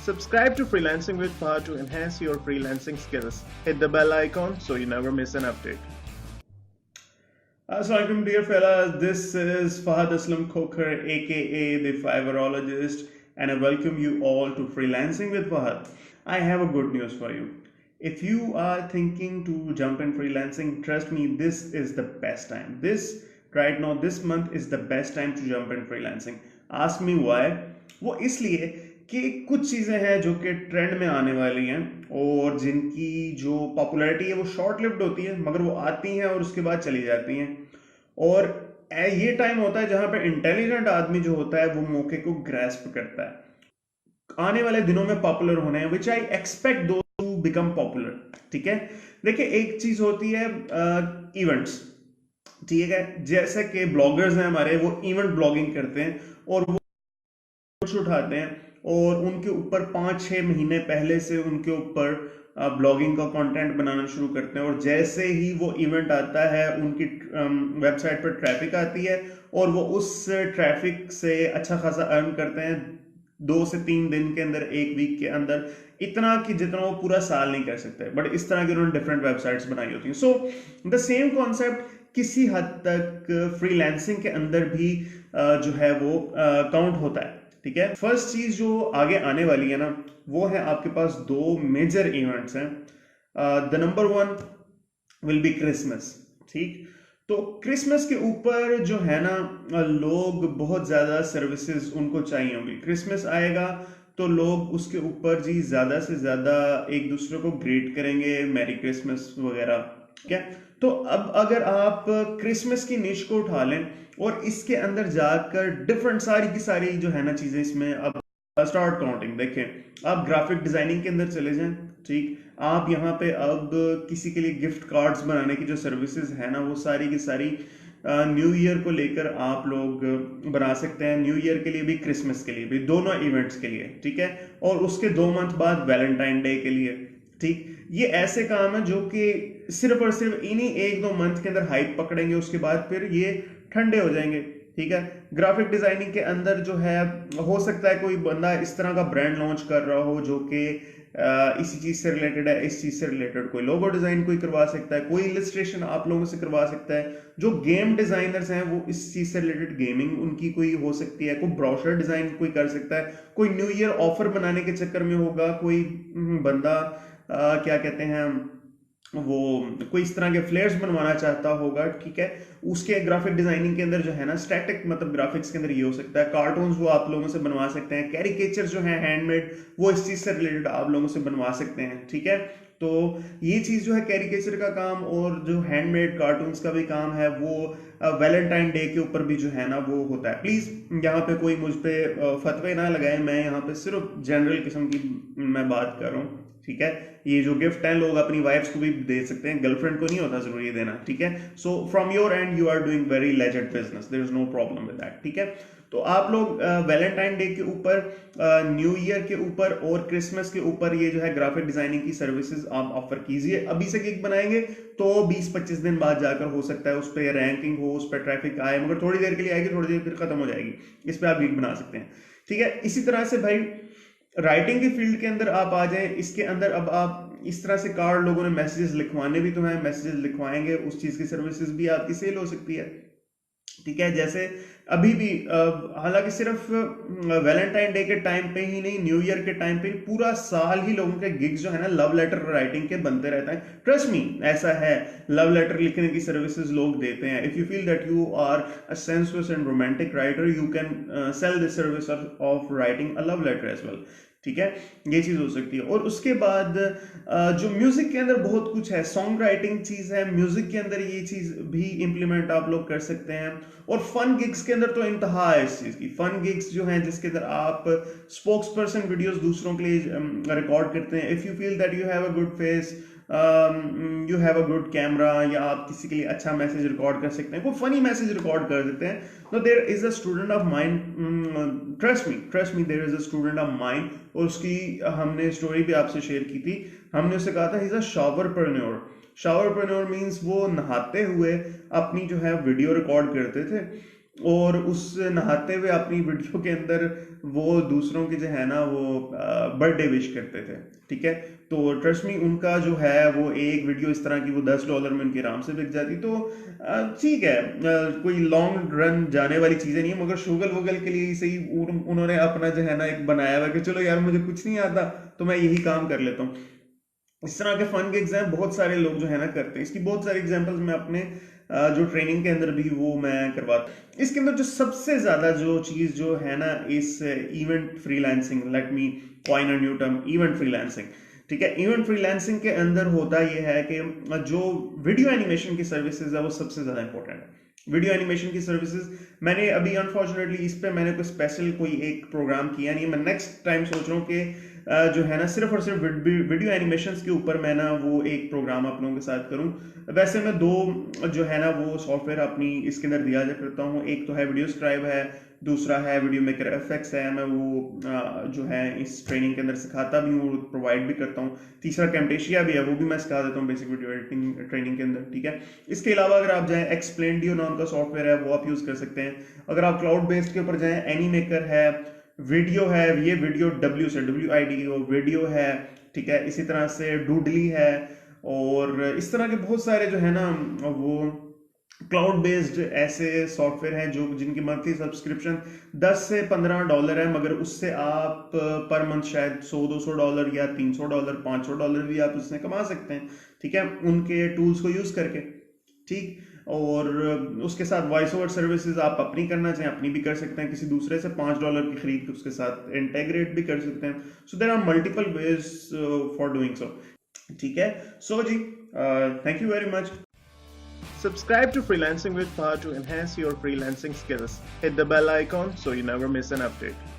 Subscribe to Freelancing with Fahad to enhance your freelancing skills. Hit the bell icon so you never miss an update. Assalamualaikum dear fellas, this is Fahad Aslam Khokhar aka the Fiverrologist, and I welcome you all to Freelancing with Fahad. I have a good news for you. If you are thinking to jump in freelancing, trust me, this is the best time. This month is the best time to jump in freelancing. Ask me why? वो इसलिए कि कुछ चीज़ें हैं जो कि trend में आने वाली हैं और जिनकी जो पॉपुलैरिटी है वो शॉर्ट लिव्ड होती है, मगर वो आती हैं और उसके बाद चली जाती हैं। और ये टाइम होता है जहां पे इंटेलिजेंट आदमी जो होता है वो मौके को ग्रैस्प करता है। आने वाले दिनों में पॉपुलर होने हैं, विच आई एक्सपेक्ट दो टू बिकम पॉपुलर। ठीक है, देखिए एक चीज होती है इवेंट्स, ठीक है, जैसे कि ब्लॉगर्स हैं हमारे, वो इवेंट ब्लॉगिंग करते हैं और वो उठाते हैं और उनके ऊपर 5-6 महीने पहले से उनके ऊपर ब्लॉगिंग का कंटेंट बनाना शुरू करते हैं, और जैसे ही वो इवेंट आता है उनकी वेबसाइट पर ट्रैफिक आती है और वो उस ट्रैफिक से अच्छा खासा अर्न करते हैं 2 से 3 दिन के अंदर, 1 वीक के अंदर, इतना कि जितना वो पूरा साल नहीं कर सकते। बट इस तरह की उन्होंने डिफरेंट वेबसाइट्स बनाई होती हैं। सो द सेम कॉन्सेप्ट किसी हद तक फ्रीलांसिंग के अंदर भी जो है वो काउंट होता है। ठीक है, फर्स्ट चीज जो आगे आने वाली है ना, वो है आपके पास 2 मेजर इवेंट्स हैं। The number 1 will be Christmas. ठीक, तो क्रिसमस के ऊपर जो है ना, लोग बहुत ज्यादा सर्विसेज उनको चाहिए होंगी। क्रिसमस आएगा तो लोग उसके ऊपर जी ज्यादा से ज्यादा एक दूसरे को ग्रीट करेंगे, मैरी क्रिसमस वगैरह। ठीक है, तो अब अगर आप क्रिसमस की निश को उठा लें और इसके अंदर जाकर डिफरेंट सारी की सारी जो है ना चीजें इसमें अब स्टार्ट काउंटिंग। देखें, आप ग्राफिक डिजाइनिंग के अंदर चले जाएं। ठीक, आप यहाँ पे अब किसी के लिए गिफ्ट कार्ड्स बनाने की जो सर्विसेज है ना, वो सारी की सारी न्यू ईयर को लेकर आप लोग बना सकते हैं। न्यू ईयर के लिए भी, क्रिसमस के लिए भी, दोनों इवेंट्स के लिए। ठीक है, और उसके 2 मंथ बाद वैलेंटाइन डे के लिए। ठीक, ये ऐसे काम है जो कि सिर्फ और सिर्फ इन्हीं 1-2 मंथ के अंदर हाइप पकड़ेंगे, उसके बाद फिर ये ठंडे हो जाएंगे। ठीक है, ग्राफिक डिजाइनिंग के अंदर जो है, हो सकता है कोई बंदा इस तरह का ब्रांड लॉन्च कर रहा हो जो कि इसी चीज से रिलेटेड है, इस चीज से रिलेटेड कोई लोगो डिजाइन कोई करवा सकता है, कोई इलस्ट्रेशन आप लोगों से करवा सकता है। जो गेम डिजाइनर्स हैं वो इस चीज से रिलेटेड गेमिंग उनकी कोई हो सकती है, कोई ब्रोशर डिजाइन कोई कर सकता है, कोई न्यू ईयर ऑफर बनाने के चक्कर में होगा कोई बंदा क्या कहते हैं वो कोई इस तरह के फ्लेयर्स बनवाना चाहता होगा। ठीक है, उसके ग्राफिक डिजाइनिंग के अंदर जो है ना, स्टैटिक मतलब ग्राफिक्स के अंदर ये हो सकता है। कार्टून्स वो आप लोगों से बनवा सकते हैं, कैरिकेचर जो है हैंडमेड वो इस चीज से रिलेटेड आप लोगों से बनवा सकते हैं। ठीक है, तो ये चीज जो है कैरिकेचर का काम और जो हैंडमेड कार्टून्स का भी काम है, वो वैलेंटाइन डे के ऊपर भी जो है ना वो होता है। प्लीज यहाँ पे कोई मुझ पे फतवे ना लगाए, मैं यहाँ पे सिर्फ जनरल किस्म की मैं बात कर रहा हूँ। ठीक है, ये जो गिफ्ट है लोग अपनी वाइफ्स को भी दे सकते हैं, गर्लफ्रेंड को नहीं होता जरूरी देना। ठीक है, so from your end you are doing very legend business, there is no problem with that. ठीक है, तो आप लोग वैलेंटाइन डे के ऊपर, न्यू ईयर के ऊपर और क्रिसमस के ऊपर ये जो है ग्राफिक डिजाइनिंग की सर्विसेज आप ऑफर कीजिए। अभी से गिग बनाएंगे तो 20-25 दिन बाद जाकर हो सकता है उस पर रैंकिंग हो, उस पर ट्रैफिक आए, मगर थोड़ी देर के लिए आएगी, थोड़ी देर फिर खत्म हो जाएगी। इस पर आप गिग बना सकते हैं। ठीक है, इसी तरह से भाई राइटिंग की फील्ड के अंदर आप आ जाएं। इसके अंदर अब आप इस तरह से कार्ड, लोगों ने मैसेजेस लिखवाने भी तो हैं, मैसेजेस लिखवाएंगे, उस चीज की सर्विसेज भी आपकी सेल हो सकती है। ठीक है, जैसे अभी भी हालांकि सिर्फ वैलेंटाइन डे के टाइम पे ही नहीं, न्यू ईयर के टाइम पे पूरा साल ही लोगों के गिग्स जो है ना लव लेटर राइटिंग के बनते रहते हैं। ट्रस्ट मी, ऐसा है, लव लेटर लिखने की सर्विसेज लोग देते हैं। If you feel that you are a sensuous and romantic writer, you can sell this service of writing a love letter as well. ठीक है, ये चीज हो सकती है। और उसके बाद जो म्यूजिक के अंदर बहुत कुछ है, सॉन्ग राइटिंग चीज है, म्यूजिक के अंदर ये चीज भी इंप्लीमेंट आप लोग कर सकते हैं। और फन गिग्स के अंदर तो इंतहा है इस चीज की। फन गिग्स जो हैं जिसके अंदर आप स्पोक्स पर्सन वीडियोस दूसरों के लिए रिकॉर्ड करते हैं। If you feel that you have a good face, you have a good camera, या आप किसी के लिए अच्छा मैसेज रिकॉर्ड कर सकते हैं, कोई फनी मैसेज रिकॉर्ड कर देते हैं, तो there is a student of mind, trust me there is a student of mind, और उसकी हमने स्टोरी भी आपसे शेयर की थी। हमने उससे कहा था ही इज अ शावरप्रेन्योर। शावरप्रेन्योर मींस वो नहाते हुए अपनी जो है वीडियो रिकॉर्ड करते थे और उस नहाते हुए अपनी वीडियो के अंदर वो दूसरों के जो है ना वो बर्थडे विश करते थे। ठीक है, तो ट्रस्ट मी उनका जो है वो एक वीडियो इस तरह की वो $10 में उनकी आराम से बिक जाती। तो ठीक है, कोई लॉन्ग रन जाने वाली चीज़ें नहीं है, मगर शुगल वुगल के लिए सही उन्होंने अपना जो है ना एक बनाया हुआ कि चलो यार मुझे कुछ नहीं आता तो मैं यही काम कर लेता हूँ। इस तरह के फन गिग्स हैं, बहुत सारे लोग जो है ना करते हैं। इसकी बहुत सारी एग्जांपल्स मैं अपने जो ट्रेनिंग के अंदर भी वो मैं करवाता हूँ। इसके अंदर जो सबसे ज्यादा जो चीज जो है ना इस event freelancing, let me coin a new term, event freelancing. ठीक है, इवेंट फ्रीलांसिंग के अंदर होता यह है कि जो वीडियो एनिमेशन की सर्विसेज है वो सबसे ज्यादा इंपॉर्टेंट है। वीडियो एनिमेशन की सर्विसेज मैंने अभी अनफॉर्चुनेटली इस पे मैंने कोई स्पेशल कोई एक प्रोग्राम किया नहीं। मैं नेक्स्ट टाइम सोच रहा हूँ कि जो है ना सिर्फ और सिर्फ वीडियो एनिमेशंस के ऊपर मैं ना वो एक प्रोग्राम आप लोगों के साथ करूं। वैसे मैं दो जो है ना वो सॉफ्टवेयर अपनी इसके अंदर दिया करता हूँ। एक तो है वीडियो स्क्राइब है, दूसरा है वीडियो मेकर एफएक्स है। मैं वो जो है इस ट्रेनिंग के अंदर सिखाता भी हूँ, प्रोवाइड भी करता हूँ। तीसरा कैम्टेशिया भी है, वो भी मैं सिखा देता हूँ बेसिक वीडियो एडिटिंग ट्रेनिंग के अंदर। ठीक है, इसके अलावा अगर आप जाएं एक्सप्लेन नाम का सॉफ्टवेयर है वो आप यूज कर सकते हैं। अगर आप क्लाउड बेस्ड के ऊपर जाएं एनी मेकर है, वीडियो है, ये वीडियो WID वीडियो है। ठीक है, इसी तरह से डूडली है और इस तरह के बहुत सारे जो है ना वो क्लाउड बेस्ड ऐसे सॉफ्टवेयर हैं जो जिनकी मंथली सब्सक्रिप्शन $10 से $15 है, मगर उससे आप पर मंथ शायद $100-200 या $300 $500 भी आप उससे कमा सकते हैं। ठीक है, उनके टूल्स को यूज करके। ठीक, और उसके साथ वॉइस ओवर सर्विसेज आप अपनी करना चाहें अपनी भी कर सकते हैं, किसी दूसरे से $5 की खरीद के उसके साथ इंटेग्रेट भी कर सकते हैं। So there are multiple ways for doing so. ठीक है, सो जी thank you very much. Subscribe to Freelancing with Fahad to enhance your freelancing skills. Hit the bell icon so you never miss an update.